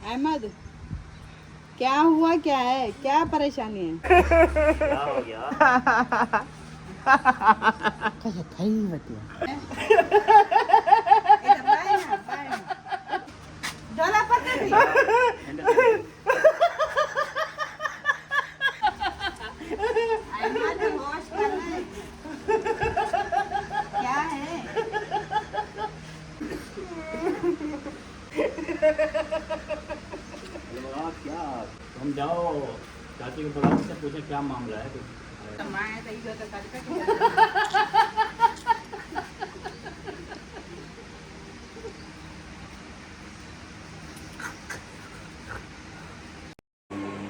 अहमद, क्या हुआ? क्या है? क्या परेशानी है? क्या हो गया? क्या है? क्या तुम जाओ चाची को बुलाओ, से पूछे क्या मामला है कुछ।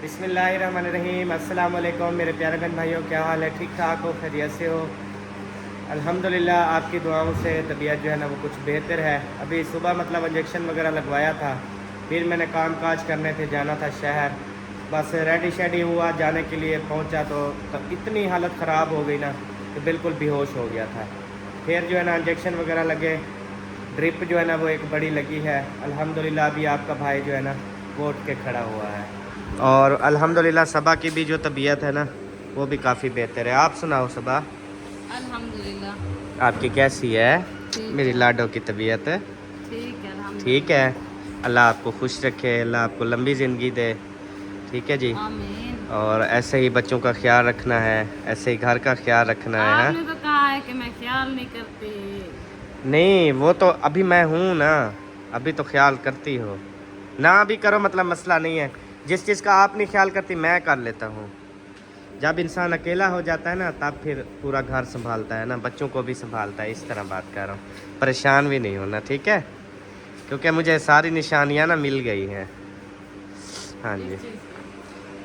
बिस्मिल्लाहिर्रहमानिर्रहीम। अस्सलाम वालेकुम मेरे प्यारे बहन भाइयों, क्या हाल है? ठीक ठाक हो? खैरियत से हो? अल्हम्दुलिल्लाह आपकी दुआओं से तबीयत जो है ना वो कुछ बेहतर है। अभी सुबह मतलब इंजेक्शन वगैरह लगवाया था, फिर मैंने काम काज करने थे, जाना था शहर। बस रेडी शेडी हुआ, जाने के लिए पहुंचा तो इतनी हालत ख़राब हो गई ना कि बिल्कुल बेहोश हो गया था। फिर जो है ना इंजेक्शन वगैरह लगे, ड्रिप जो है ना वो एक बड़ी लगी है। अल्हम्दुलिल्लाह अभी आपका भाई जो है ना वो उठ के खड़ा हुआ है। और अल्हम्दुलिल्लाह सबा की भी जो तबीयत है ना वो भी काफ़ी बेहतर है। आप सुनाओ सबा, अल्हम्दुलिल्लाह आपकी कैसी है? मेरी लाडो की तबीयत ठीक है। ठीक है। अल्लाह आपको खुश रखे, अल्लाह आपको लंबी ज़िंदगी दे। ठीक है जी। आमीन। और ऐसे ही बच्चों का ख्याल रखना है, ऐसे ही घर का ख्याल रखना है। आपने तो कहा है कि मैं ख्याल नहीं करती। नहीं, वो तो अभी मैं हूँ ना, अभी तो ख्याल करती हो ना। अभी करो मतलब मसला नहीं है। जिस चीज़ का आप नहीं ख्याल करती मैं कर लेता हूँ। जब इंसान अकेला हो जाता है ना तब फिर पूरा घर संभालता है ना, बच्चों को भी संभालता है। इस तरह बात कर रहा हूँ, परेशान भी नहीं होना, ठीक है? क्योंकि मुझे सारी निशानियाँ ना मिल गई हैं। हाँ जी,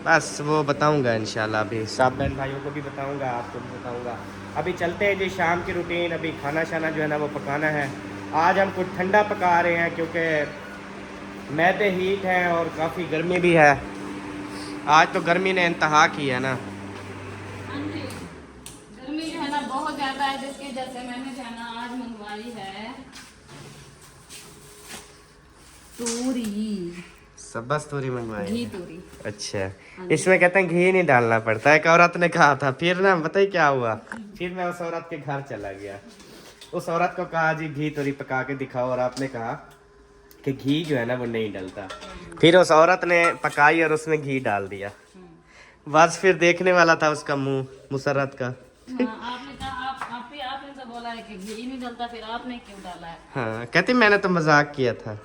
बस वो बताऊँगा इंशाल्लाह। अभी सब बहन भाइयों को भी बताऊँगा, आपको भी बताऊँगा। अभी चलते हैं जी शाम की रूटीन। अभी खाना शाना जो है ना वो पकाना है। आज हम कुछ ठंडा पका रहे हैं क्योंकि मैदे हीट है और काफ़ी गर्मी भी है। आज तो गर्मी ने इंतहा की है ना। हाँ जी, गर्मी जो है ना बहुत ज्यादा है, जिसकी वजह से मैंने जो है ना आज मंगवाई है तूरी, सबस तूरी मंगवाई घी है। तूरी। अच्छा, इसमें कहते हैं घी नहीं डालना पड़ता है। एक औरत ने कहा था, फिर ना बताइए क्या हुआ। फिर मैं उस औरत के घर चला गया, उस औरत को कहा जी घी तूरी पका के दिखाओ, और आपने कहा कि घी जो है ना वो नहीं डलता। फिर उस औरत ने पकाई और उसमें घी डाल दिया। बस फिर देखने वाला था उसका मुंह, मुसर्रत का। हाँ, आपने कहा आपने तो बोला है कि घी नहीं डलता, फिर आपने क्यों डाला है? हाँ, कहती मैंने तो मजाक किया था।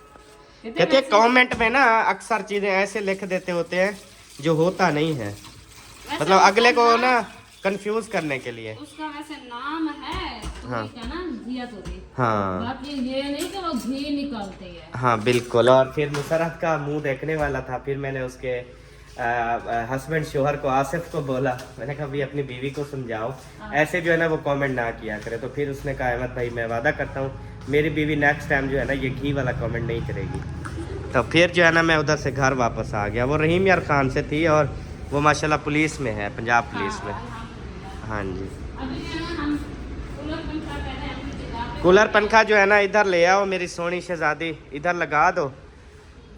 कहते कमेंट में ना अक्सर चीजें ऐसे लिख देते होते हैं जो होता नहीं है, मतलब अगले को ना कंफ्यूज करने के लिए। उसका वैसे नाम है हाँ क्या ना, घिया तूरी। हाँ बाकी ये नहीं कि वो घी निकालती है। हाँ बिल्कुल। और फिर मुसरत का मुंह देखने वाला था, फिर मैंने उसके हस्बैंड शोहर को, आसिफ को बोला, मैंने कहा भाई अपनी बीवी को समझाओ ऐसे जो है ना वो कमेंट ना किया करे। तो फिर उसने कहा अहमद भाई मैं वादा करता हूँ मेरी बीवी नेक्स्ट टाइम जो है ना ये घी वाला कमेंट नहीं करेगी। तो फिर जो है ना मैं उधर से घर वापस आ गया। वो रहीम यार खान से थी और वो माशाल्लाह पुलिस में है, पंजाब पुलिस में। हाँ जी। कूलर पंखा जो है ना इधर ले आओ, मेरी सोनी शहजादी इधर लगा दो,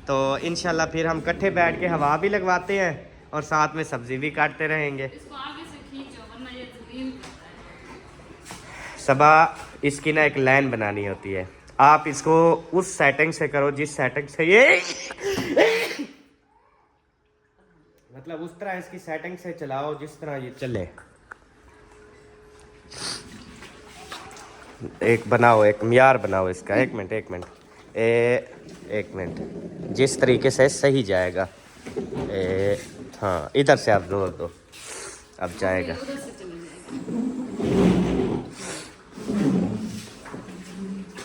तो इंशाल्लाह फिर हम इकट्ठे बैठ के हवा भी लगवाते हैं और साथ में सब्जी भी काटते रहेंगे। सबा इसकी ना एक लाइन बनानी होती है, आप इसको उस सेटिंग से करो जिस सेटिंग से ये मतलब उस तरह इसकी सेटिंग से चलाओ जिस तरह ये चले। एक बनाओ, एक मियार बनाओ इसका। एक मिनट एक मिनट, जिस तरीके से सही जाएगा। हाँ इधर से आप जोड़ दो, अब जाएगा।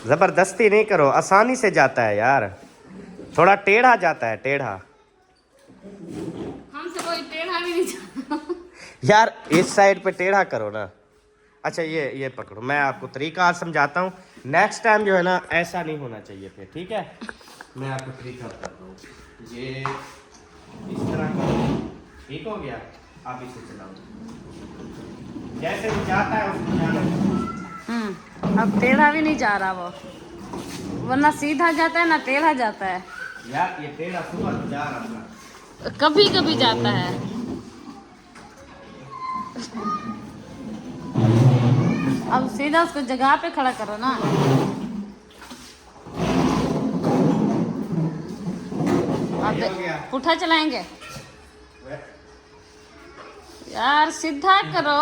ज़बरदस्ती नहीं करो, आसानी से जाता है यार, थोड़ा टेढ़ा जाता है, टेढ़ा। हमसे कोई टेढ़ा भी नहीं जाता। यार इस साइड पे टेढ़ा करो ना। अच्छा ये पकड़ो, मैं आपको तरीका आज समझाता हूँ। नेक्स्ट टाइम जो है ना ऐसा नहीं होना चाहिए फिर, ठीक है? मैं आपको तरीका बताता हूँ। ये इस तरह करो, ठीक हो गया? आप इसे चलाओ जैसे भी जाता है उसको जाना। अब टेढ़ा भी नहीं जा रहा वो, वरना सीधा जाता है ना टेढ़ा जाता है। यार ये तेरा सुबह जा रहा कभी कभी जाता है। अब सीधा उसको जगह पे खड़ा करो ना। ये हो गया। पुट्ठा चलाएंगे यार, सीधा करो।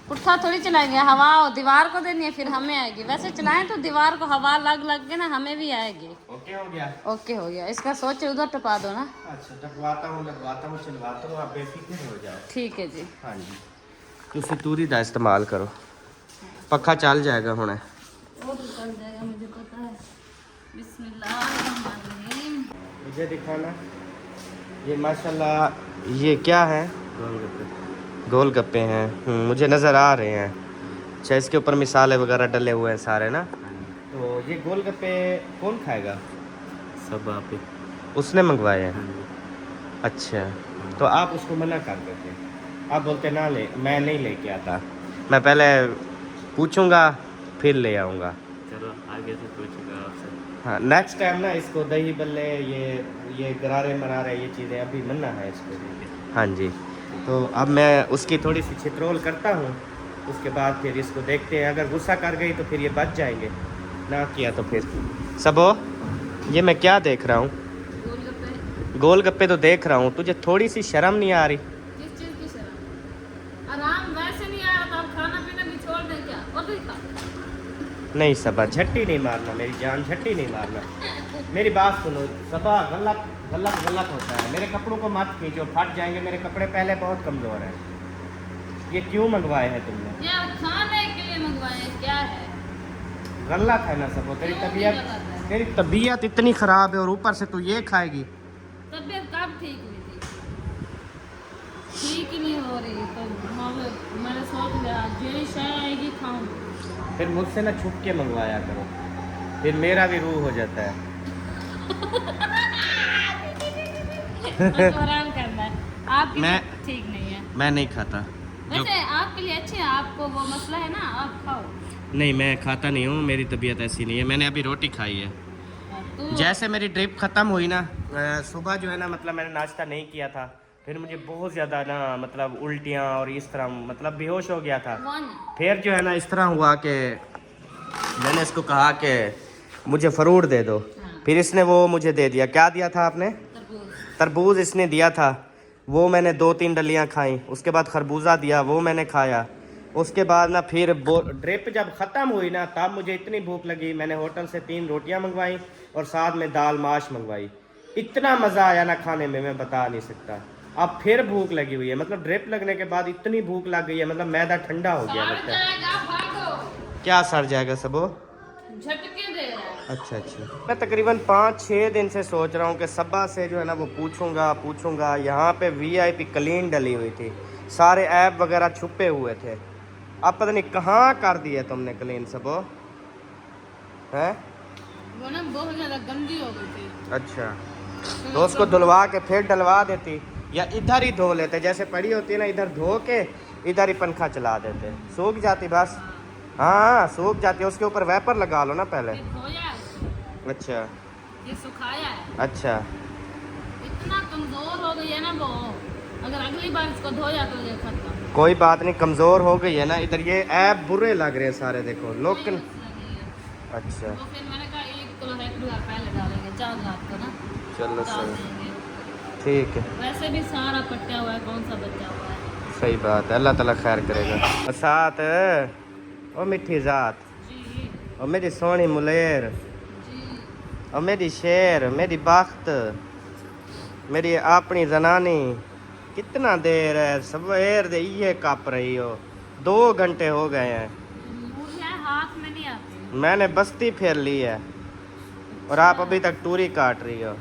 पुट्ठा थोड़ी चलाएंगे, हवा दीवार को देनी है फिर हमें आएगी। वैसे चलाएं तो दीवार को हवा लग लग के ना हमें भी आएगी। ओके हो गया। ओके हो गया। इसका सोच उधर टपा दो ना। अच्छा टपवाता हूँ, लगवाता हूँ, चलवाता हूँ, आप बेफिक्र हो जाओ। ठीक है जी। हाँ जी, तुसी तूरी दा इस्तेमाल करो, पक्का चल जाएगा हुणे। वो तो चल जाएगा, मुझे पता है। बिस्मिल्लाहिर्रहमानिर्रहीम। मुझे दिखाना ये माशाल्लाह ये क्या है? गोलगप्पे हैं। मुझे नज़र आ रहे हैं। अच्छा इसके ऊपर मिसाले वगैरह डले हुए हैं सारे ना। तो ये गोलगप्पे कौन खाएगा? सब आप ही। उसने मंगवाए हैं। अच्छा तो आप उसको मना कर देते, आप बोलते ना ले, मैं नहीं लेके आता, मैं पहले पूछूंगा फिर ले आऊँगा। चलो आगे से पूछूंगा आपसे। हाँ नेक्स्ट टाइम ना इसको दही बल्ले ये गरारे मरारे ये चीज़ें अभी मना है इसको। हाँ जी, तो अब मैं उसकी थोड़ी सी छित्रोल करता हूँ, उसके बाद फिर इसको देखते हैं। अगर गुस्सा कर गई तो फिर ये बच जाएंगे, ना किया तो फिर सबो। ये मैं क्या देख रहा हूँ? गोलगप्पे तो देख रहा हूँ, तुझे थोड़ी सी शर्म नहीं आ रही? किस चीज की शर्म? आराम वैसे नहीं आ रहा तो आप खाना पीना भी छोड़ दें क्या? और भी खा। नहीं सबा, झट्टी नहीं मारना मेरी जान, झट्टी नहीं मारना। मेरी बात सुनो सबा, गलत गलत गलत होता है। मेरे कपड़ों को मत खींचो, फट जाएंगे मेरे कपड़े, पहले बहुत कमज़ोर हैं। ये क्यों मंगवाए हैं तुमने? ये खाने के लिए मंगवाए हैं, क्या है? गलत है ना सबो, तेरी क्यों तबीयत, गलत है? तेरी तबीयत इतनी ख़राब है और ऊपर से तू ये खाएगी। तबीयत कब ठीक हुई थी? ठीक ही नहीं हो रही तो मैंने सोच लिया जो शय आएगी खाऊं। फिर मुझसे ना छुप के मंगवाया करो, फिर मेरा भी रूह हो जाता है। आराम करना है आपकी मैं ठीक नहीं है। मैं नहीं खाता। वैसे आपके लिए अच्छे है, आपको वो मसला है ना, आप खाओ। नहीं मैं खाता नहीं हूँ, मेरी तबीयत ऐसी नहीं है। मैंने अभी रोटी खाई है। तो जैसे मेरी ट्रिप ख़त्म हुई ना, सुबह जो है ना मतलब मैंने नाश्ता नहीं किया था, फिर मुझे बहुत ज़्यादा ना मतलब उल्टियाँ और इस तरह मतलब बेहोश हो गया था। फिर जो है ना इस तरह हुआ कि मैंने इसको कहा कि मुझे फ्रूट दे दो। फिर इसने वो मुझे दे दिया। क्या दिया था आपने? तरबूज इसने दिया था, वो मैंने 2-3 डलियाँ खाई। उसके बाद खरबूजा दिया, वो मैंने खाया। उसके बाद ना फिर ड्रिप जब ख़त्म हुई ना तब मुझे इतनी भूख लगी, मैंने होटल से 3 रोटियां मंगवाई और साथ में दाल माश मंगवाई। इतना मज़ा आया ना खाने में, मैं बता नहीं सकता। अब फिर भूख लगी हुई है, मतलब ड्रिप लगने के बाद इतनी भूख लग गई है, मतलब मैदा ठंडा हो गया लगता है। क्या सड़ जाएगा सबो? झटके दे रहा है। अच्छा मैं तकरीबन 5-6 दिन से सोच रहा हूँ कि सबा से जो है ना वो पूछूंगा। यहाँ पे VIP क्लीन डली हुई थी, सारे ऐप वगैरह छुपे हुए थे। अब पता नहीं कहाँ कर दिया तुमने क्लीन सबो है? वो ना बहुत ज्यादा गंदी हो गई थी। अच्छा तो उसको धुलवा के फिर डलवा देती, या इधर ही धो लेते, जैसे पड़ी होती है ना इधर धो के इधर ही पंखा चला देते, सूख जाती बस। हाँ सूख जाती है, उसके ऊपर वेपर लगा लो ना पहले। ये धोया है उसको, अच्छा ये सुखाया है। अच्छा इतना कमजोर हो गई है ना वो, अगर अगली बार इसको धोया तो ये खत्म। कोई बात नहीं, कमज़ोर हो गई है ना। इधर ये ऐप बुरे लग रहे हैं सारे, देखो लोग। कोई मसला नहीं है। अच्छा तो फिर मैंने कहा 1 किलो हेक्टर पहले डालेंगे, 4 रात को ना चलो डाल सही, देंगे। ठीक है, वैसे भी सारा पट्टा हुआ है, कौन सा बचा हुआ है। सही बात है, अल्लाह ताला खैर करेगा। और साथ ओ मिठी ज़ात, जी और मेरी सोनी मुलेर, जी और मेरी शेर, मेरी बख्त, मेरी अपनी जनानी, कितना देर है सवेर दे ये काप रही हो, 2 घंटे हो गए हैं। मुझे हाथ में नहीं आती। मैंने बस्ती फेर ली है और आप अभी तक टूरी काट रही हो।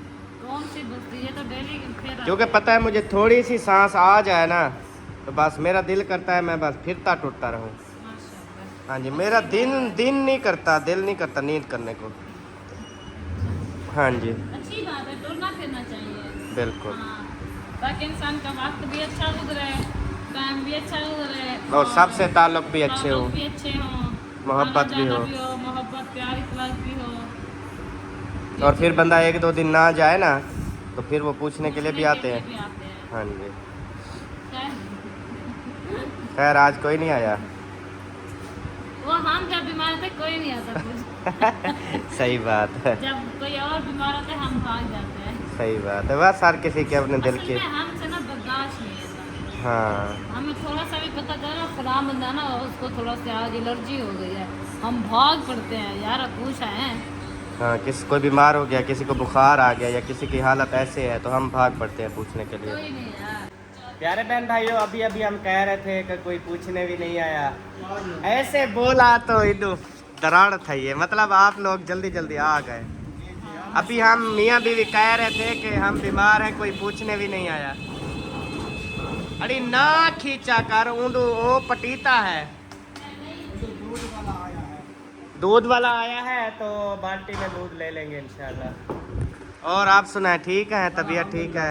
कौन सी बस्ती? ये तो डेली फिर क्योंकि पता है मुझे थोड़ी सी सांस आ जाए ना तो बस मेरा दिल करता है मैं बस फिरता टूटता रहूं। माशाल्लाह। हाँ जी, मेरा दिन नहीं करता, दिल नहीं करता नींद करने को। हाँ जी अच्छी बात है, टुरना फिरना चाहिए। बिल्कुल। हाँ, ताकि इंसान का वक्त भी अच्छा गुजरे, टाइम भी अच्छा गुजरे, और सबसे ताल्लुक भी अच्छे हो, ताल्लुक भी अच्छे हों, मोहब्बत भी आना हो। जाना मोहब्बत प्यार इखलास भी हो। और फिर बंदा 1-2 दिन ना जाए ना तो फिर वो पूछने के लिए भी आते हैं। हाँ जी। खैर आज कोई नहीं आया। वो हम जब बीमार थे कोई नहीं आता कुछ। सही बात है। जब कोई और बीमार होते हम भाग जाते हैं। सही बात है, बस हर किसी के अपने दिल असल के। में हमसे ना बर्दाश्त नहीं होता। हाँ हमें थोड़ा सा भी पता चला ना खुदा बंदा ना उसको थोड़ा सा आज एलर्जी हो गई है, हम भाग पड़ते हैं यार पूछ आए हैं। हाँ, किसी कोई बीमार हो गया, किसी को बुखार आ गया या किसी की हालत ऐसे है तो हम भाग पड़ते हैं पूछने के लिए। कोई नहीं यार। प्यारे बहन भाइयों, अभी अभी हम कह रहे थे कि कोई पूछने भी नहीं आया। ऐसे बोला तो इधर दराड़ था ये, मतलब आप लोग जल्दी जल्दी आ गए। अभी हम मियाँ बीवी कह रहे थे कि हम बीमार हैं, कोई पूछने भी नहीं आया। अरे ना खींचा कर ऊँडू, वो पटीता है। दूध वाला आया है तो बाल्टी में दूध ले लेंगे इंशाल्लाह। और आप सुनाए, ठीक है, तबीयत ठीक है?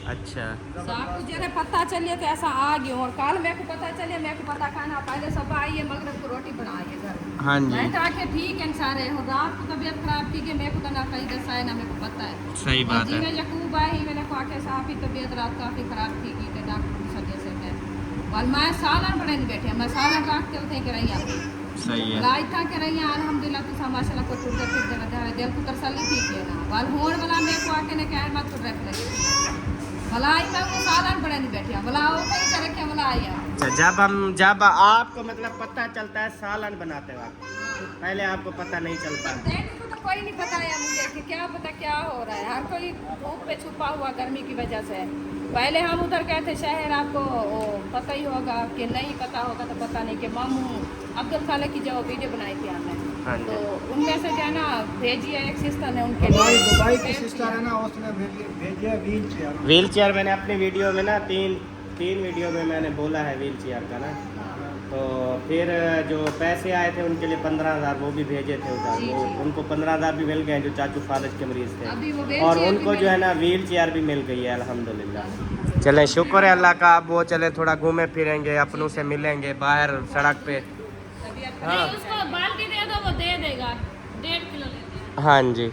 अच्छा। आपको जरा पता चलिए तो ऐसा आ गया, और कल मेरे को पता चलिए, मेरे को पता खाना पहले सब आइए मगरब को रोटी बनाइए घर में। हाँ जी, मैं तो आके ठीक है सारे हो, रात को तबीयत खराब थी कि मेरे को तो ना कहीं दसा है ना मेरे को पता है। सही बात है। मैं यकूब आई, मैंने कहा कि साहब की तबीयत रात काफ़ी खराब थी कि डॉक्टर की सजे से है, और मैं सालन बड़े नहीं बैठे, मैं सालन रख के उठे के रही आपकी सही है। लाइट था के रही अल्हम्दुलिल्लाह तो माशाल्लाह को टूट फिर देना दिल को तसल्ली थी के ना वाल होड़ वाला मेरे को आके ने कह मत रख लगी भलाई मैं वो सालन बड़े नहीं बैठे भला वो कहीं करे के भला आया। अच्छा, जब आपको मतलब पता चलता है सालन बनाते वक्त, पहले आपको पता नहीं चलता। देखने को तो कोई नहीं बताया मुझे कि क्या पता क्या हो रहा है, हर कोई धूप पे छुपा हुआ गर्मी की वजह से। पहले हम उधर गए थे शहर, आपको पता ही होगा कि नहीं पता होगा तो पता नहीं कि मामू अब्दुल खाले की जो वीडियो बनाई थी हमने, हाँ जी। तो उनमें से जो है ना भेजी है एक सिस्टर ने उनके दुबई की सिस्टर है ना, उसने भेजिए व्हील चेयर। व्हील चेयर मैंने अपनी वीडियो में ना तीन वीडियो में मैंने बोला है व्हील चेयर का ना। तो फिर जो पैसे आए थे उनके लिए 15,000 वो भी भेजे थे उधर, वो उनको 15,000 भी मिल गए जो चाचू फालिज के मरीज अभी वो थे, व्हील और चेयर उनको भी जो है ना व्हील चेयर भी मिल गई है अल्हम्दुलिल्लाह। चले शुक्र है अल्लाह का। अब वो चले थोड़ा घूमे फिरेंगे, अपनों से मिलेंगे बाहर सड़क पे। हाँ नहीं उसको बाल्टी दे दो वो दे देगा, 1.5 किलो लेते हैं। हाँ जी।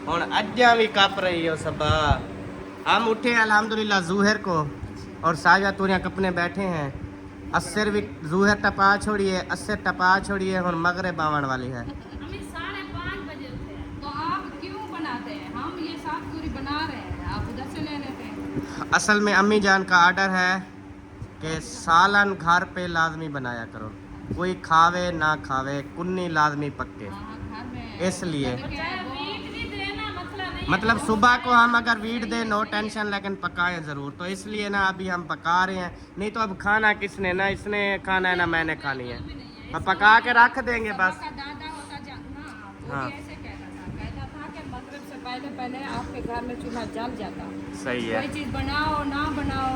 और अज्जा भी कप रही हो सब। हम उठे अल्हम्दुलिल्लाह जूहर को, और साजा तुरिया कपने बैठे हैं। अस्सर भी जूहर टपा छोड़िए, अस्सर टपा छोड़िए, और मगरिब आवन वाली है। हमें 5:30 बजे उठे हैं। तो आप क्यों बनाते हैं, हम ये साफ पूरी बना रहे हैं, आप उधर से ले लेते हैं। असल में अम्मी जान का आर्डर है कि सालन घर पे लाजमी बनाया करो, कोई खावे ना खावे, कुन्नी लाजमी पक्के। हाँ, घर में इसलिए चाहे वीट भी देना मतलब नहीं है। मतलब सुबह को हम अगर वीट दे नो टेंशन, लेकिन पकाएं ज़रूर। तो इसलिए ना अभी हम पका रहे हैं, नहीं तो अब खाना किसने, ना इसने खाना है ना मैंने खानी है, अब पका के रख देंगे बस। का दादा होता ना वो हाँ। भी ऐसे कहता था कि मगरिब से पहले आपके घर में चूल्हा जल जाता। सही है, कोई चीज़ बनाओ ना बनाओ,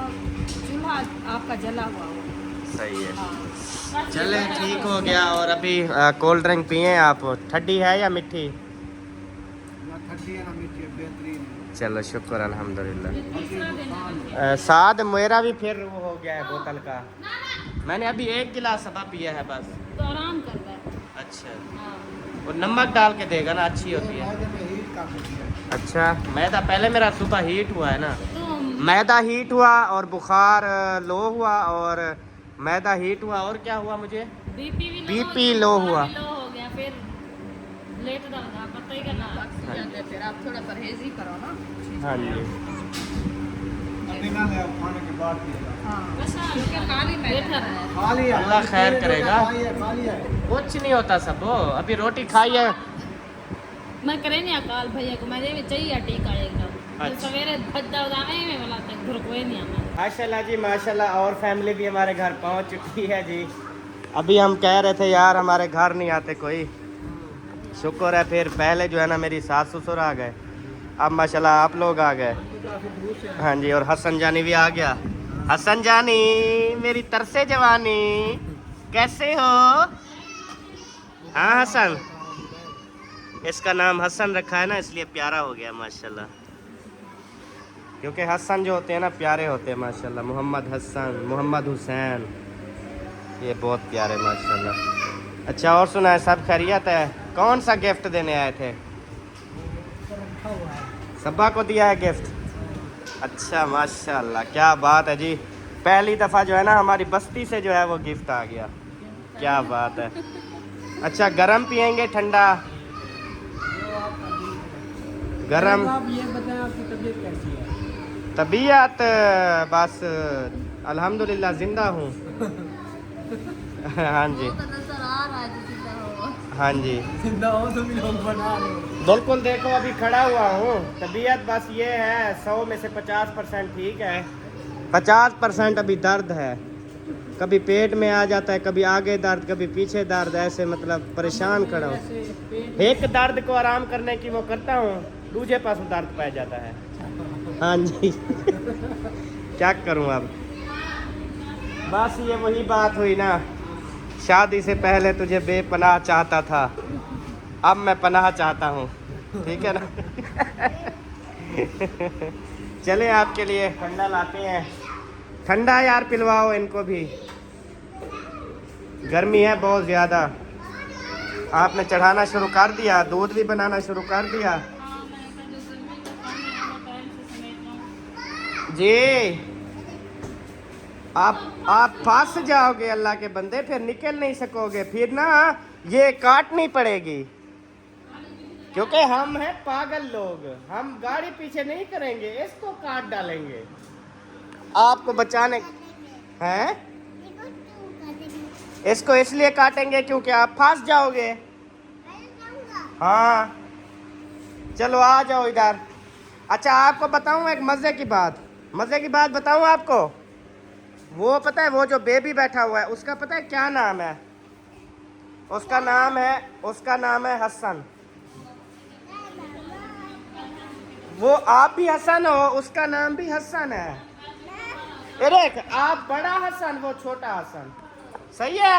चूल्हा आपका जला हुआ हो। सही है। हाँ। चले ठीक हो गया। और अभी कोल्ड ड्रिंक पिए आप, ठंडी है या मीठी? ना ठंडी है ना मीठी है, बेहतरीन है। चलो शुक्र अल्हम्दुलिल्लाह। तीसरा दिन है। साद मेरा भी फिर वो हो गया है बोतल का। मैंने अभी 1 गिलास सबा पिया है बस। तो आराम कर रहा है। अच्छा, हाँ। वो नमक डाल के देगा ना, अच्छी होती है। मैदे में हीट काफी है। अच्छा, मैदा पहले मेरा सुबह हीट हुआ है ना, तो मैदा हीट हुआ और बुखार लो हुआ, और मैदा हीट हुआ, और क्या हुआ मुझे? बीपी लो हुआ। लो हो गया, फिर लेट लगा पता ही करना। फिर आप थोड़ा परहेज ही करो ना। हाँ जी। अभी ना ले, खाने के बाद पिएगा। हाँ, बस क्योंकि काली मैदा बेटर है। खा लिया, अल्लाह खैर करेगा। खा लिया। कुछ नहीं होता सब, अभी रोटी खाई है। मैं करे नहीं अकाल भैया को मेरे भी चाहिए टीका एकदम। अच्छा। सवेरे भद्दा उदावे में वाला तक घर कोई नहीं आना। माशाल्लाह जी माशाल्लाह, और फैमिली भी हमारे घर पहुंच चुकी है जी। अभी हम कह रहे थे यार हमारे घर नहीं आते कोई, शुक्र है फिर पहले जो है ना मेरी सास ससुर आ गए, अब माशाल्लाह आप लोग आ गए। हाँ जी, और हसन जानी भी आ गया। हसन जानी मेरी तरसे जवानी, कैसे हो? हाँ हसन, इसका नाम हसन रखा है ना इसलिए प्यारा हो गया माशाल्लाह, क्योंकि हसन जो होते हैं ना प्यारे होते हैं माशाल्लाह। मोहम्मद हसन, मोहम्मद हुसैन, ये बहुत प्यारे माशाल्लाह। अच्छा और सुना है, सब खैरियत है? कौन सा गिफ्ट देने आए थे? सब्बा को दिया है गिफ्ट। अच्छा माशाल्लाह, क्या बात है जी। पहली दफ़ा जो है ना हमारी बस्ती से जो है वो गिफ्ट आ गया। क्या बात है। अच्छा गरम पियेंगे ठंडा? गरम। आप ये बताएं आपकी तबीयत कैसी है? तबीयत बस अल्हम्दुलिल्लाह ज़िंदा हूँ। हाँ जी, नजर आ रहा है जिंदा हो। हाँ जी जिंदा हो तो भी लोग बना रहे हो। बिल्कुल। देखो अभी खड़ा हुआ हूँ। तबीयत बस ये है 100 में से 50% ठीक है, 50% अभी दर्द है। कभी पेट में आ जाता है, कभी आगे दर्द, कभी पीछे दर्द, ऐसे मतलब परेशान खड़ा हूँ। एक दर्द को आराम करने की वो करता हूँ, दूसरे पास दर्द पै जाता है। हाँ जी क्या करूँ अब। बस ये वही बात हुई ना, शादी से पहले तुझे बेपनाह चाहता था, अब मैं पनाह चाहता हूँ। ठीक है ना। चले आपके लिए ठंडा लाते हैं। ठंडा यार पिलवाओ इनको भी, गर्मी है बहुत ज़्यादा। आपने चढ़ाना शुरू कर दिया, दूध भी बनाना शुरू कर दिया जी। आप फंस जाओगे अल्लाह के बंदे, फिर निकल नहीं सकोगे। फिर ना ये काटनी पड़ेगी, क्योंकि हम हैं पागल लोग। हम गाड़ी पीछे नहीं करेंगे, इसको काट डालेंगे आपको बचाने। हैं इसको इसलिए काटेंगे क्योंकि आप फंस जाओगे। हाँ चलो आ जाओ इधर। अच्छा आपको बताऊं एक मज़े की बात, मज़े की बात बताऊं आपको। वो पता है, वो जो बेबी बैठा हुआ है उसका पता है क्या नाम है? उसका नाम है हसन। वो आप भी हसन हो, उसका नाम भी हसन है। अरे आप बड़ा हसन, वो छोटा हसन। सही है।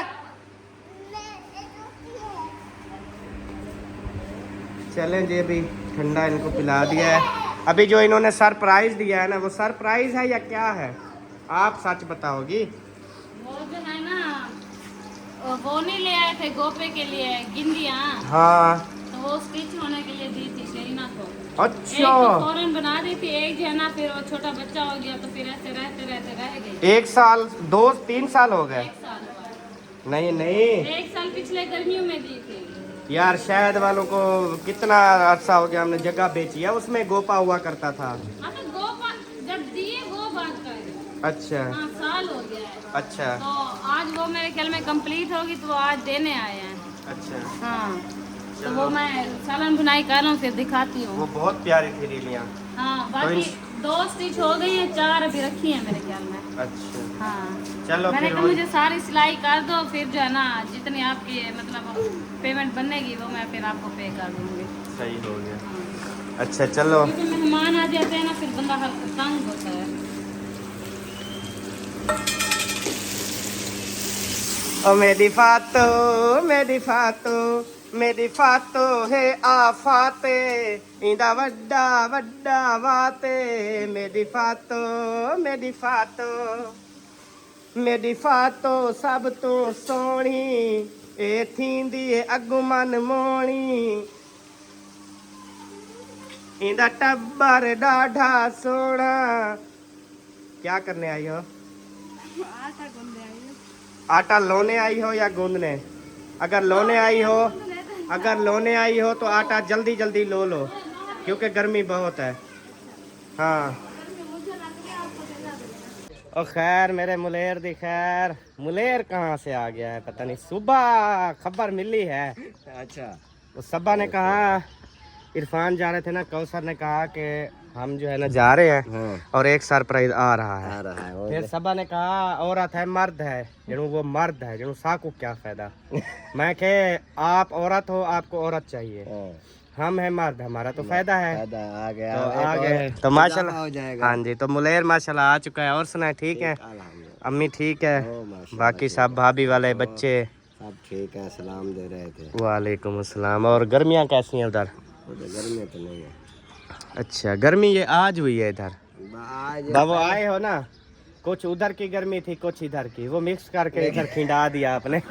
चलें जी, अभी ठंडा इनको पिला दिया है। अभी जो इन्होंने सरप्राइज दिया है ना, वो सरप्राइज है या क्या है? आप सच बताओगी। वो जो है ना, वो नहीं ले आए थे गोपे के लिए गिंदियाँ, हाँ तो वो स्टिच होने के लिए दी थी शेरीना को। अच्छा, एक तो फौरन बना दी थी, एक जो है ना फिर वो छोटा बच्चा हो गया, तो फिर ऐसे रहते रहते रह गई। 1 साल 2-3 साल हो गए? 1 साल हुआ है। नहीं नहीं 1 साल पिछले गर्मियों में दी थी। यार, शहद वालों को कितना अर्सा हो गया, हमने जगह बेची है, उसमें गोपा हुआ करता था। हाँ तो गोपा जब दिए वो बात का है। अच्छा हाँ साल हो गया है। अच्छा तो आज वो मेरे ख्याल में कंप्लीट होगी, तो वो आज देने आए हैं। अच्छा। हाँ तो वो मैं सालन बुनाई कर रहा हूँ, फिर दिखाती वो हूँ। बहुत प्यारी थी रीलियाँ। हाँ बाकी 2 स्टिच हो गई हैं, 4 अभी रखी हैं मेरे ख्याल में। अच्छा हाँ चलो मैंने फिर कहा मुझे सारी सिलाई कर दो, फिर जो है ना जितनी आपकी मतलब पेमेंट बनेगी वो मैं फिर आपको पे कर दूँगी। सही हो गया। हाँ। अच्छा चलो। क्योंकि मेहमान आ जाते हैं ना, फिर बंदा हर तंग होता है। ओ मेरी फातो है आफाते इंदा वड्डा वड्डा वाते। मेरी फातो सब तो सोनी ए थींदी है अगुमन मोणी। इंदा टब्बर डाढ़ा सोना। क्या करने आई हो? आटा लोने आई हो या गूंदने? अगर लोने आई हो तो आटा जल्दी जल्दी लो लो, क्योंकि गर्मी बहुत है। हाँ और खैर मेरे मुलेर दी खैर, मुलेर कहाँ से आ गया है पता नहीं। सुबह खबर मिली है। अच्छा वो सब्बा ने कहा, इरफान जा रहे थे ना, कौसर ने कहा कि हम जो है ना जा रहे हैं। हाँ। और एक सरप्राइज आ रहा है। और फिर सबा ने कहा औरत है मर्द है, जणू वो मर्द है, जणू साकू क्या फायदा। मैं के आप औरत हो, आपको औरत चाहिए, हम है मर्द, हमारा तो फायदा है। आ गया तो आ गए तो माशाल्लाह हो जाएगा। हाँ जी, तो मुलेर माशाल्लाह आ चुका है। और सुना ठीक है? अम्मी ठीक है? बाकी सब भाभी वाले बच्चे सब ठीक है, सलाम दे रहे थे। वालेकुम अस्सलाम। और गर्मियाँ कैसी हैं उधर? गर्मी तो नहीं है। अच्छा गर्मी ये आज हुई है इधर? आज बाबू आए हो ना, कुछ उधर की गर्मी थी, कुछ इधर की, वो मिक्स करके इधर खिंडा दिया आपने।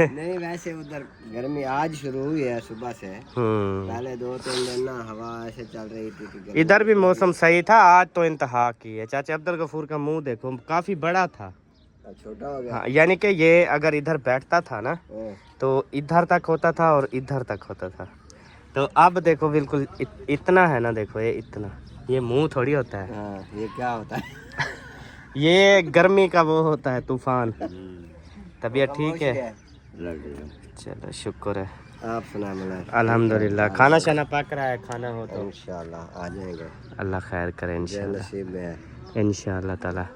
नहीं वैसे उधर गर्मी आज शुरू हुई है सुबह से। पहले 2-3 दिन ना हवा ऐसे चल रही थी कि गर्मी। इधर भी मौसम सही था, आज तो इंतहा की है। चाचा अब्दुल गफूर का मुंह देखो, काफी बड़ा था, छोटा हो गया। हाँ, यानी कि ये अगर इधर बैठता था ना तो इधर तक होता था और इधर तक होता था, तो अब देखो बिल्कुल इतना है ना, देखो ये इतना, ये मुंह थोड़ी होता है। हाँ, ये क्या होता है? ये गर्मी का वो होता है तूफान। तबीयत ठीक है? चलो शुक्र है। आप सुना मिला? अल्हम्दुलिल्लाह। खाना शाना पक रहा है, खाना हो तो इंशाल्लाह आ जाएंगे, अल्लाह खैर करे इंशाल्लाह, नसीब में है इंशाल्लाह ताला।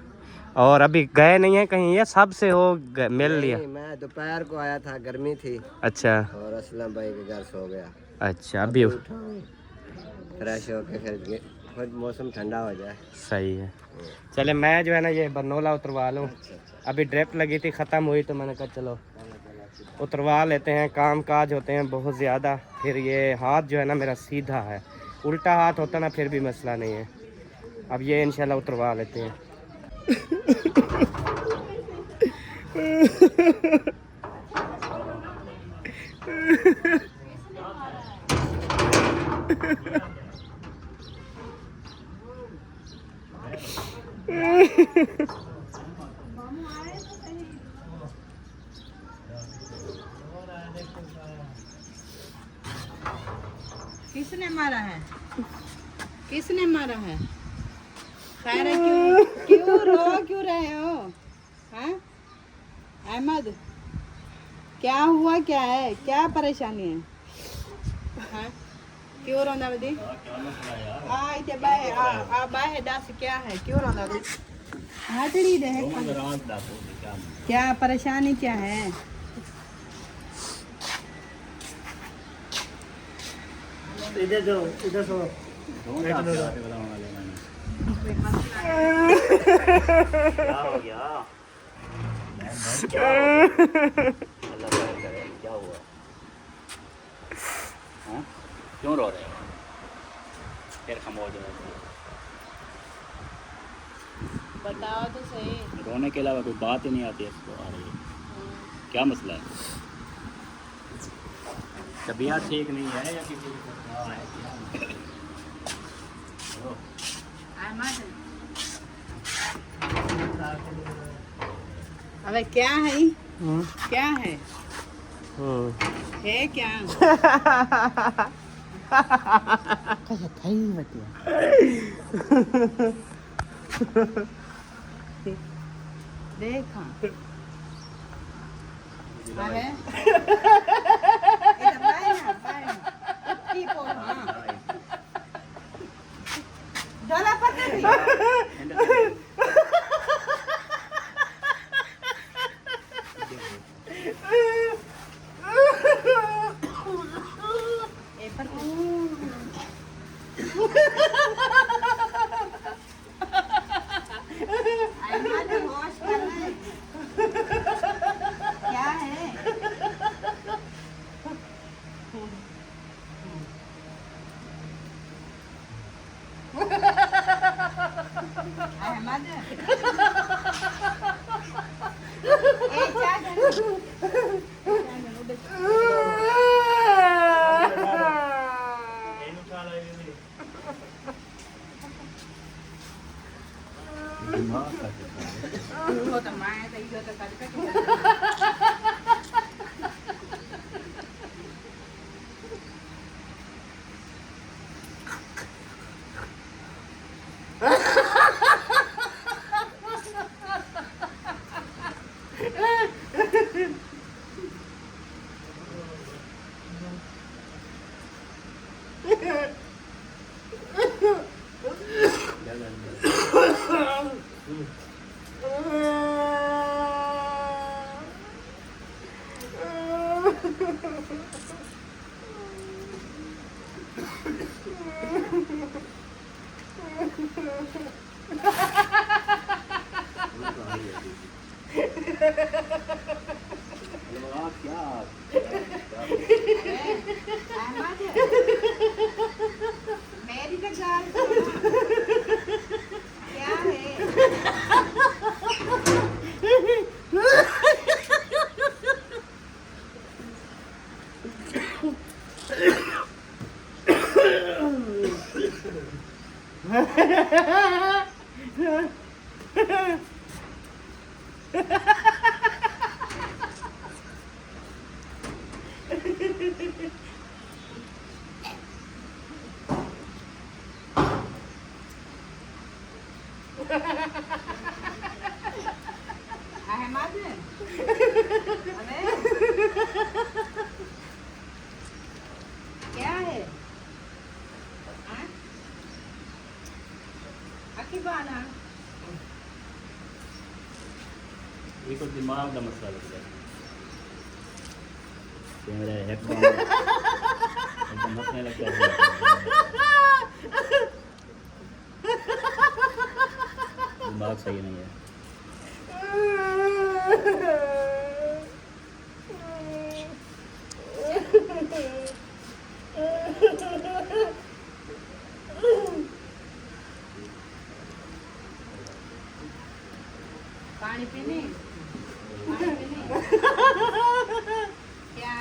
और अभी गए नहीं है कहीं, ये सब से हो मिल लिया? नहीं, मैं दोपहर को आया था, गर्मी थी। अच्छा और असलम भाई के घर सो गया। अच्छा, अभी फ्रेश होके फिर मौसम ठंडा हो जाए। सही है। चले मैं जो है ना ये बरनोला उतरवा लूँ, अभी ड्रिप लगी थी, ख़त्म हुई तो मैंने कहा चलो उतरवा लेते हैं। काम काज होते हैं बहुत ज़्यादा, फिर ये हाथ जो है ना मेरा सीधा है, उल्टा हाथ होता ना फिर भी मसला नहीं है। अब ये इंशाल्लाह उतरवा लेते हैं। किसने मारा है? किसने मारा है? खैर है, क्यों क्यों रहे हो? हैं अहमद, क्या हुआ, क्या है, क्या परेशानी है? हैं क्यों रोंदा बदी? इते बाहे बाहे दास क्या है, क्यों रोंदा बदी? हटड़ी दे, क्या परेशानी क्या है? इधर जो इधर सो क्या हो गया? अल्लाह खैर करे, क्या हुआ? हाँ? क्यों रो रहे हो? फिर खामोश हो गए। बताओ तो सही। रोने के अलावा कोई बात ही नहीं आती इसको आ रही है। क्या मसला है? तबीयत ठीक नहीं है या किसी को अबे क्या है? क्या है? है क्या? देखा अबे इधर बाय ना ठीक हो। हाँ डोला पकड़ दी। क्या है? अहमद मेरी तो गाल क्या है? अहमद अरे क्या है हाँ? अकीबाना ये तो दिमाग का मसला लग गया मेरा एकदम हंसने लगता है दिमाग सही नहीं है पानी पीने क्या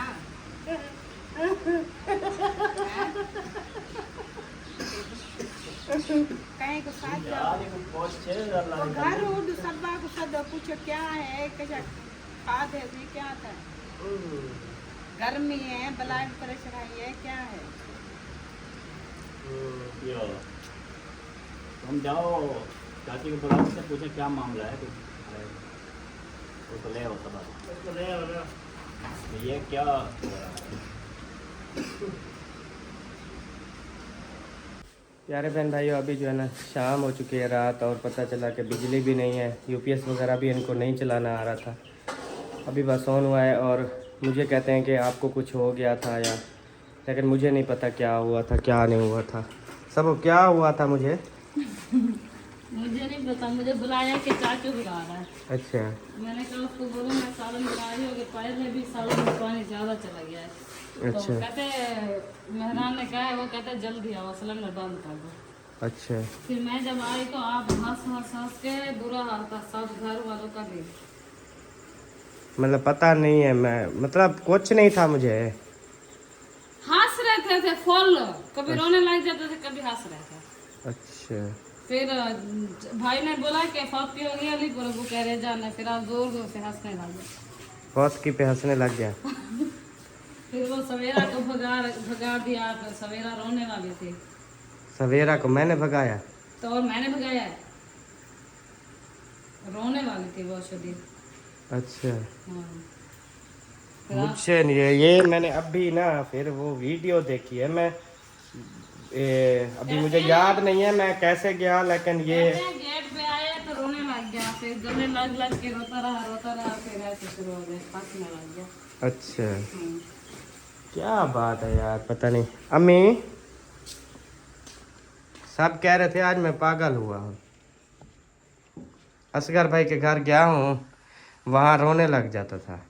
कहीं को साथ जाओ यार ये बहुत छे अल्लाह तो घर उड़ सबा को सद पूछो क्या है कैसा खाद है ये क्या था गर्मी है ब्लड प्रेशर है क्या है यो तुम जाओ चाची को बुलाओ से पूछे क्या मामला है तो ले आओ सब तो ये क्या हो रहा है? प्यारे बहन भाइयों, अभी जो है ना शाम हो चुकी है, रात, और पता चला कि बिजली भी नहीं है। यूपीएस वगैरह भी इनको नहीं चलाना आ रहा था। अभी बस ऑन हुआ है और मुझे कहते हैं कि आपको कुछ हो गया था या, लेकिन मुझे नहीं पता क्या हुआ था क्या नहीं हुआ था। सब क्या हुआ था मुझे नहीं पता, मुझे बुलाया कि चाचू बुला रहा है। अच्छा, मैंने कहा उसको बोलो मैं सालन बुला रही हूँ कि पहले भी सालन में पानी ज़्यादा चला गया है। तो अच्छा। कहते मेहरान ने कहा है, वो कहते जल्दी आओ सिलेंडर बंद कर दो। अच्छा, फिर मैं जब आई तो आप हंस के बुरा हाल था सब घर वालों का भी। मतलब पता नहीं है, मैं मतलब कुछ नहीं था मुझे। हंस रहे थे फुल, कभी रोने लग जाते थे कभी हंस रहे थे। अच्छा, फिर भाई ने बोला कि फौत की होगी अली प्रभु कह रहे जाना, फिर आप जोर जोर से हंसने लगे। बहुत की पे हंसने लग गया। फिर वो सवेरा को भगा दिया, फिर सवेरा रोने वाली थी सवेरा को मैंने भगाया तो, और मैंने भगाया है, रोने वाली थी वो शदीद। अच्छा, हाँ। फिर आप- मुझसे नहीं है ये, मैंने अभी ना फिर वो वीडियो देखी है मैं, अभी मुझे याद नहीं है मैं कैसे गया, लेकिन ये कहते हैं गेट पे आए तो रोने लग गया, फिर गले लग के रोता रहा, फिर ऐसे शुरू हो गया, हंसने लग गया। अच्छा, हम्म। क्या बात है यार, पता नहीं। अम्मी सब कह रहे थे आज मैं पागल हुआ हूँ। असगर भाई के घर गया हूँ, वहाँ रोने लग जाता था।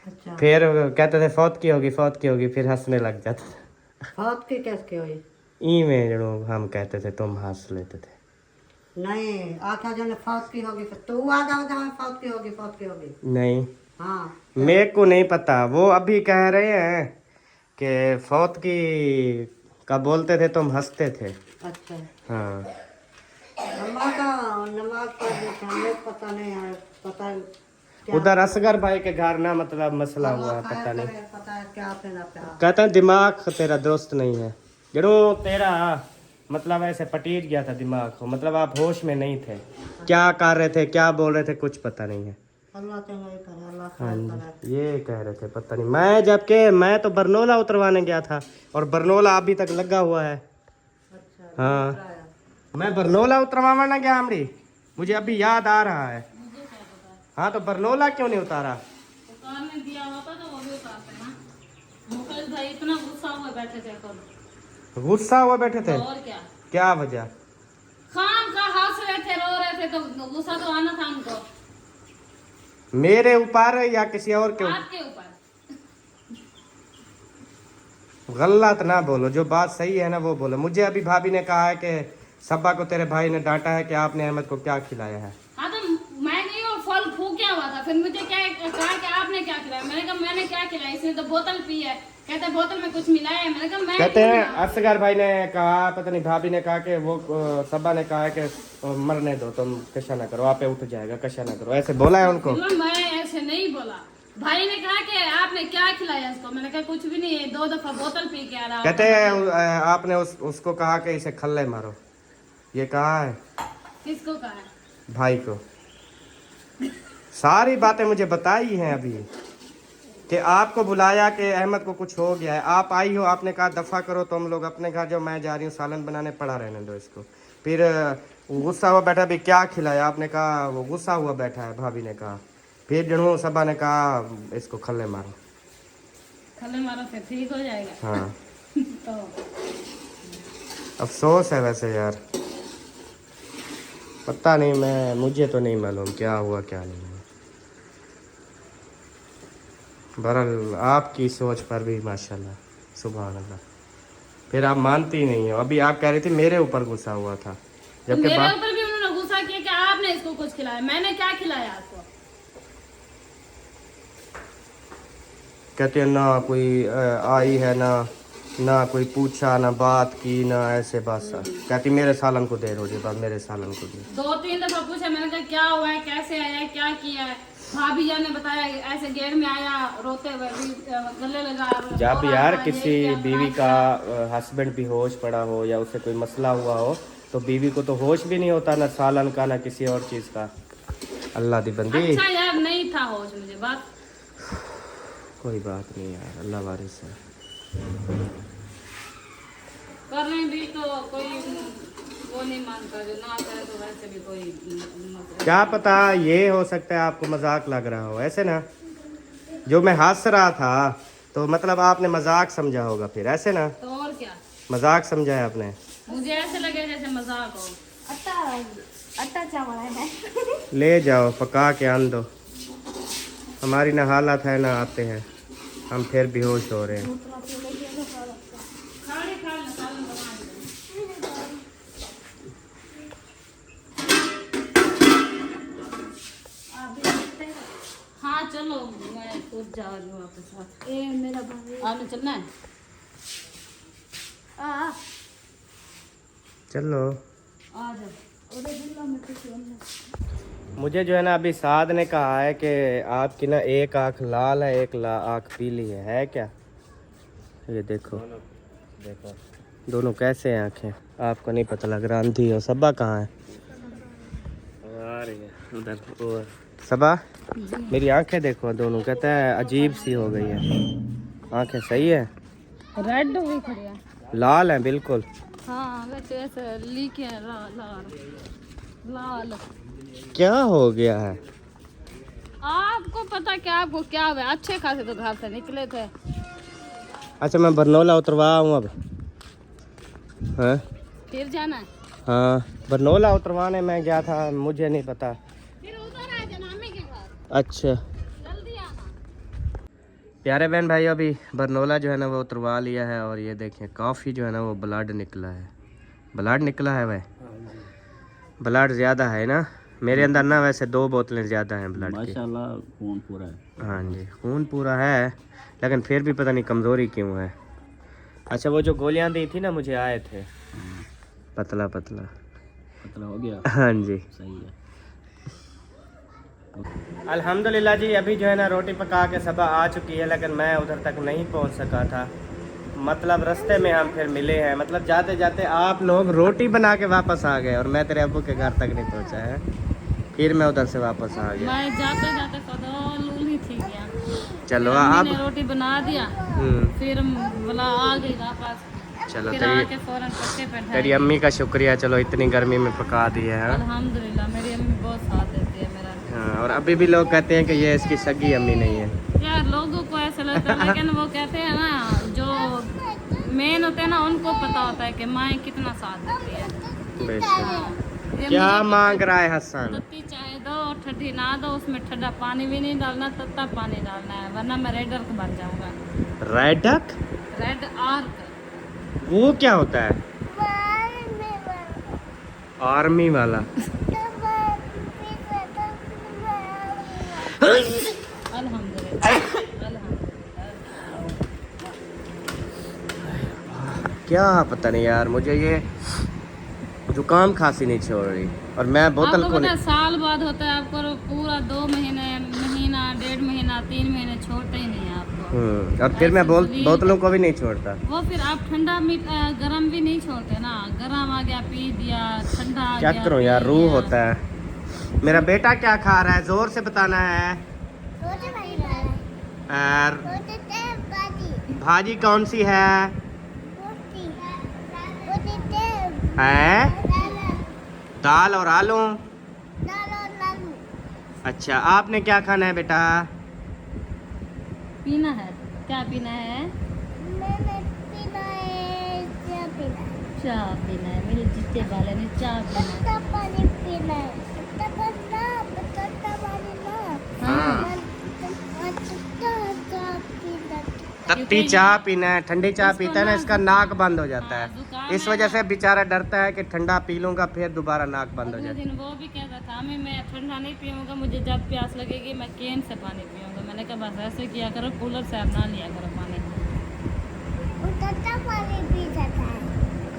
अच्छा, फिर कहते थे फौत की होगी, फिर हंसने लग जाता था। फौत की कैसे हुई? ई में जड़ो हम कहते थे, तुम हंस लेते थे। नहीं आखा जो फौत की होगी, फिर तू आ जाओ जहाँ फौत की होगी। नहीं, हाँ, मेरे को नहीं पता, वो अभी कह रहे हैं कि फौत की का बोलते थे, तुम हंसते थे। अच्छा, हाँ, नमाज पढ़ रही थी, हमें पता नहीं है, पता क्या उधर असगर भाई के घर ना मतलब मसला हुआ है, अल्लाह पता खैर नहीं। करे, पता है क्या पेना पे। कहते हैं दिमाग तेरा दोस्त नहीं है, जड़ो तेरा मतलब ऐसे पटीट गया था दिमाग को, मतलब आप होश में नहीं थे, क्या कर रहे थे क्या बोल रहे थे कुछ पता नहीं है। अल्लाह चंगा ही करे, अल्लाह हाँ खैर करे। जी, ये कह रहे थे पता नहीं। मैं जबकि मैं तो बरनोला उतरवाने गया था, और बरनोला अभी तक लगा हुआ है। अच्छा, हाँ, मैं बरनोला उतरवाना ना गया हमरी, मुझे अभी याद आ रहा है। हाँ, तो बरनोला क्यों नहीं उतारा? उतारने दिया होता तो वो भी उतारते ना। मुकेश भाई इतना गुस्सा हुए बैठे थे कल। गुस्सा हुआ बैठे थे? और क्या, क्या वजह? खाम का हंस रहे थे, रो रहे थे, तो गुस्सा तो आना था उनको। मेरे ऊपर या किसी और के ऊपर? आपके ऊपर। गलत ना बोलो, जो बात सही है ना वो बोलो। मुझे अभी भाभी ने कहा है कि सब्बा को तेरे भाई ने डांटा है कि आपने अहमद को क्या खिलाया है। हाँ तो मैं नहीं वो फल फूक क्या हुआ था, फिर मुझे क्या कहा कि आपने मैंने क्या खिलाया? मैंने कहा मैंने क्या खिलाया? इसने तो बोतल पी है। कहता है बोतल में कुछ मिलाया है। मैंने कहा मैं कहते हैं असगर भाई ने कहा, पता नहीं भाभी ने कहा कि वो सबा ने कहा कि मरने दो, तुम कशा ना करो, आपे उठ जाएगा, कशा ना करो, ऐसे बोला है उनको। मैं ऐसे नहीं बोला। भाई ने कहा कि आपने क्या खिलाया इसको? मैंने कहा कुछ भी नहीं है, 2 दफा बोतल पी के आ रहा। कहते हैं आपने उसको कहा कि इसे खल्ले मारो, ये कहा है? किसको कहा है? भाई को। सारी बातें मुझे बताई हैं अभी कि आपको बुलाया कि अहमद को कुछ हो गया है, आप आई हो, आपने कहा दफा करो तुम लोग अपने घर, जो मैं जा रही हूँ सालन बनाने, पड़ा रहने दो इसको। फिर गुस्सा हुआ बैठा, भी क्या खिलाया? आपने कहा वो गुस्सा हुआ बैठा है, भाभी ने कहा। फिर जणू सबा ने कहा इसको खल्ले मारो। खल्ले मारो फिर ठीक हो जाएगा। हाँ तो अफसोस है वैसे यार, पता नहीं, मुझे तो नहीं मालूम क्या हुआ क्या नहीं हुआ। बहरहाल आपकी सोच पर भी माशाल्लाह, सुभान अल्लाह। फिर आप मानती नहीं हो। अभी आप कह रही थी मेरे ऊपर गुस्सा हुआ था, जबकि मेरे ऊपर भी उन्होंने गुस्सा किया कि आपने इसको कुछ खिलाया। मैंने क्या खिलाया आपको? कहते हैं ना कोई आई है ना कोई पूछा, ना बात की, ना ऐसे बस कहती मेरे सालन को दे रोटी, बस मेरे सालन को दे। 2-3 दफा पूछा, मैंने कहा क्या हुआ है, कैसे आया है, क्या किया है? भाभी जान ने बताया ऐसे गेट में आया रोते हुए, गले लगा। जब यार किसी बीवी का हस्बैंड भी होश पड़ा हो या उससे कोई मसला हुआ हो, तो बीवी को तो होश भी नहीं होता, ना सालन का ना किसी और चीज़ का। अल्लाह दी बंदी। अच्छा यार नहीं था होश मुझे, बात कोई बात नहीं यार, अल्लाह वारिस है। करने भी तो कोई वो नहीं मानता, जो ना करे तो वैसे भी कोई मतलब। क्या पता ये हो सकता है आपको मजाक लग रहा हो, ऐसे ना जो मैं हंस रहा था तो मतलब आपने मजाक समझा होगा, फिर ऐसे ना तो और क्या, मजाक समझा है आपने। मुझे ऐसे लगे जैसे मजाक हो। अट्टा चावल है। ले जाओ पका के आन दो, हमारी ना हालत है ना आते हैं, हम फिर बेहोश हो रहे हैं। खाने खा ले, सालन बना दे। हाँ चलो मैं खुद जा रही हूँ आपके साथ। मेरा भाई आपने चलना है? चलो आ जाओ। मुझे जो है ना अभी साद ने कहा है कि आपकी ना एक आँख लाल है, एक आँख पीली है क्या? ये देखो देखो दोनों कैसे हैं आँखें, आपको नहीं पता लग रहा। अंधी हो। सबा कहाँ है? आ रही है उधर। वो सबा मेरी आंखें देखो दोनों, कहता है अजीब सी हो गई है आंखें। सही है, रेड हुई खड़ी है, लाल है बिल्कुल। हाँ वैसे ऐसे लीके हैं, लाल। क्या हो गया है आपको पता क्या, आपको क्या हुआ? अच्छे खासे तो घर से निकले थे। अच्छा मैं बरनौला उतरवा हूँ अब। हाँ फिर जाना है? हाँ बरनौला उतरवाने मैं गया था, मुझे नहीं पता। फिर उधर आ जाना मम्मी के पास, अच्छा जल्दी आना। प्यारे बहन भाई, अभी बरनौला जो है ना वो उतरवा लिया है, और ये देखें काफ़ी जो है ना वो ब्लड निकला है। ब्लड निकला है वह, ब्लड ज़्यादा है ना मेरे अंदर ना, वैसे 2 बोतलें ज़्यादा हैं ब्लड की। माशाल्लाह खून पूरा है। हाँ जी खून पूरा है, लेकिन फिर भी पता नहीं कमज़ोरी क्यों है। अच्छा वो जो गोलियां दी थी ना मुझे, आए थे पतला पतला पतला हो गया। हाँ जी सही है। अल्हम्दुलिल्लाह जी। अभी जो है ना रोटी पका के सबा आ चुकी है, लेकिन मैं उधर तक नहीं पहुंच सका था। मतलब रास्ते में हम फिर मिले हैं, मतलब जाते जाते आप लोग रोटी बना के वापस आ गए और मैं तेरे अब्बू के घर तक नहीं पहुंचा है। फिर मैं उधर से वापस आ गया। मैं जाते जाते लूली थी गया। चलो मैंने आप रोटी बना दिया, फिर बोला आ गई वापस। चलो फिर आके फौरन पक्के पे ठहर तेरी अम्मी का शुक्रिया, चलो इतनी गर्मी में पका दी है। हाँ? अल्हम्दुलिल्लाह मेरी अम्मी बहुत साथ देती है मेरा। हाँ, और अभी भी लोग कहते हैं कि ये इसकी सगी अम्मी नहीं है। यार लोगों को ऐसा लगता है, लेकिन वो कहते हैं ना जो मेन होते हैं ना उनको पता होता है कि माँ कितना साथ देती है। बेशक। ये क्या मुझे मांग रहा है हसन? तत्ती चाय दो, ठंडी ना दो, उसमें ठंडा पानी भी नहीं डालना, तत्ता पानी डालना है, वरना मैं रेडर बन जाऊंगा। रेडक? रेड आर्क वो क्या होता है? आर्मी वाला। अल्हम्दुलिल्लाह। क्या पता नहीं यार, मुझे ये जुकाम खांसी नहीं छोड़ रही। और मैं बोतल आपको को पता है, साल बाद होता है आपको पूरा 2 महीने, महीना, 1.5 महीना, 3 महीने छोड़ते ही नहीं है आपको। और फिर मैं बोतलों को भी नहीं छोड़ता। वो फिर आप ठंडा गरम भी नहीं छोड़ते ना, गरम आ गया पी दिया, ठंडा आ क्या गया करूं पी यार, रूह दिया। होता है। मेरा बेटा क्या खा रहा है, जोर से बताना है। और भाजी कौन सी है? दाल और आलू। अच्छा, आपने क्या खाना है बेटा? पीना है, क्या पीना है? चाय पीना है। मेरे जितने वाले ने चाय पीना है। हाँ। तत्ती चाय पीना है, ठंडी चाय इसको पीता है ना, ना इसका नाक बंद हो जाता हाँ, है। जुकाम इस है वजह ना। से बेचारा डरता है कि ठंडा पी लूंगा फिर दोबारा नाक बंद हो उस जाए। दिन वो भी कहता था, मैं ठंडा नहीं पीऊंगा, मुझे जब प्यास लगेगी मैं कैन से पानी पीऊंगा। मैंने कहा बस ऐसे किया करो, कूलर से आप ना लिया करो पानी।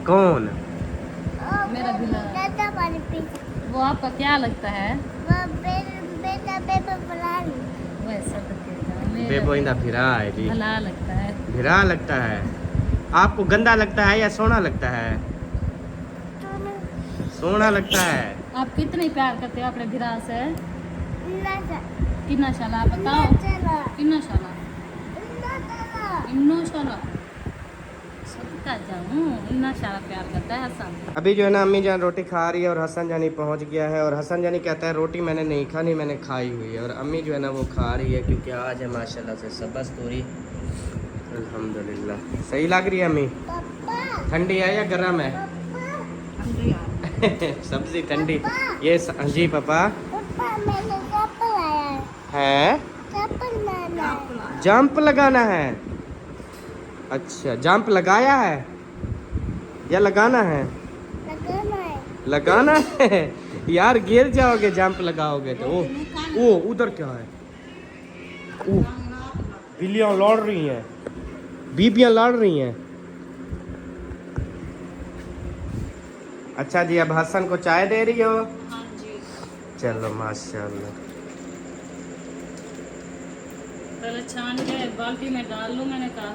कौन? मेरा बिल्ला। वो आपका क्या लगता है? वैसा तो कहता है, मेरा बेबोइंदा फिरा है जी। भला लगता है। फिरा लगता है। आपको गंदा लगता है या सोना लगता है? सोना लगता है। आप कितने प्यार करते हो अपने भिरा से? कितना शाला आप बताओ, कितना शाला? इन्नो शाला सबका जाऊँ, इतना शाला प्यार करता है हसन। अभी जो है ना अम्मी जान रोटी खा रही है और हसन जानी पहुंच गया है। और हसन जानी कहता है रोटी मैंने नहीं खानी, मैंने खाई हुई है। और अम्मी जो है ना वो खा रही है क्योंकि आज है माशाल्लाह से सबस पूरी। अल्हम्दुलिल्लाह सही लग रही है अम्मी। ठंडी है या गर्म है? सब्जी ठंडी। ये जी पापा है, जंप लगाना है। अच्छा, जंप लगाया है या लगाना है? लगाना है। यार गिर जाओगे जंप लगाओगे तो। ओ उधर क्या है? ओ बिल्लियां लड़ रही हैं, बीबियां लड़ रही हैं। अच्छा जी, अब हसन को चाय दे रही हो? हाँ जी। चलो माशाल्लाह। पहले छान के बाल्टी में डाल लूँ, मैंने कहा,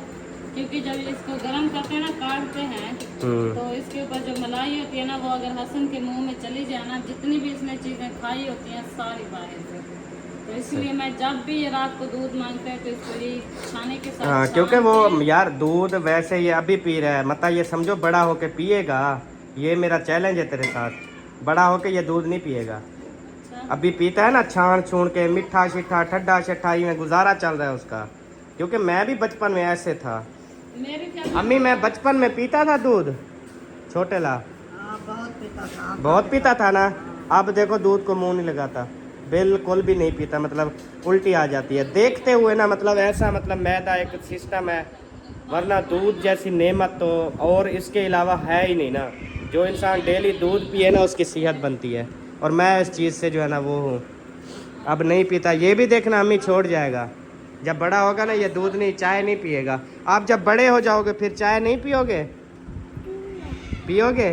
क्योंकि जब इसको गर्म करते हैं ना, काटते हैं, तो इसके ऊपर जो मलाई होती है ना, वो अगर हसन के मुंह में चली जाए ना, जितनी भी इसने चीज़ें खाई होती हैं सारी बाहर से। तो इसलिए मैं जब भी ये रात को दूध मांगते हैं तो इसको ये छाने के साथ हाँ, क्योंकि वो यार दूध वैसे ये अभी पी रहा है, मतलब ये समझो बड़ा होके पिएगा। ये मेरा चैलेंज है तेरे साथ, बड़ा होके ये दूध नहीं पिएगा। अभी पीता है ना छान छून के, मीठा शीठा ठंडा शठाई में गुजारा चल रहा है उसका। क्योंकि मैं भी बचपन में ऐसे था अम्मी, मैं बचपन में पीता था दूध छोटे ला, बहुत पीता था ना। अब देखो दूध को मुंह नहीं लगाता, बिल्कुल भी नहीं पीता, मतलब उल्टी आ जाती है देखते हुए ना। मतलब ऐसा, मतलब मैदा एक सिस्टम है, वरना दूध जैसी नेमत तो और इसके अलावा है ही नहीं ना। जो इंसान डेली दूध पिए ना उसकी सेहत बनती है। और मैं इस चीज़ से जो है ना वो हूँ, अब नहीं पीता। ये भी देखना अम्मी छोड़ जाएगा, जब बड़ा होगा ना ये दूध नहीं चाय नहीं पिएगा। आप जब बड़े हो जाओगे फिर चाय नहीं पियोगे? पियोगे?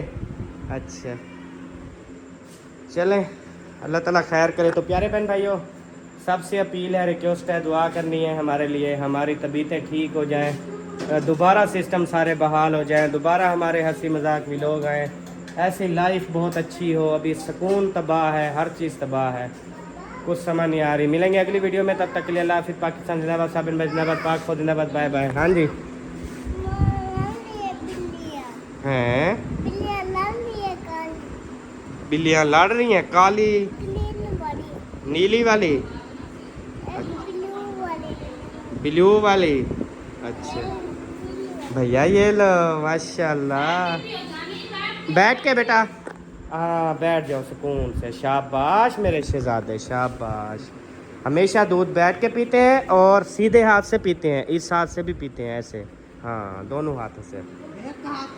अच्छा चलें, अल्लाह ताला खैर करे। तो प्यारे बहन भाइयों, सबसे अपील है, रिक्वेस्ट है, दुआ करनी है हमारे लिए, हमारी तबीयतें ठीक हो जाएं, दोबारा सिस्टम सारे बहाल हो जाएं, दोबारा हमारे हंसी मजाक भी लोग आएँ, ऐसी लाइफ बहुत अच्छी हो। अभी सुकून तबाह है, हर चीज़ तबाह है, कुछ समझ नहीं आ रही। मिलेंगे अगली वीडियो में, तब तक के लिए अल्लाह हाफिज़। पाकिस्तान जिंदाबाद, साबिन भाई जिंदाबाद, पाक फौज जिंदाबाद। Bye bye. हाँ जी हैं, बिल्लियाँ लड़ रही हैं, काली नीली वाली, ब्लू वाली। अच्छा भैया ये लो माशाल्लाह, बैठ के बेटा, हाँ बैठ जाओ सुकून से। शाबाश मेरे शहजादे, शाबाश। हमेशा दूध बैठ के पीते हैं और सीधे हाथ से पीते हैं, इस हाथ से भी पीते हैं ऐसे, हाँ दोनों हाथों से। एक हाथ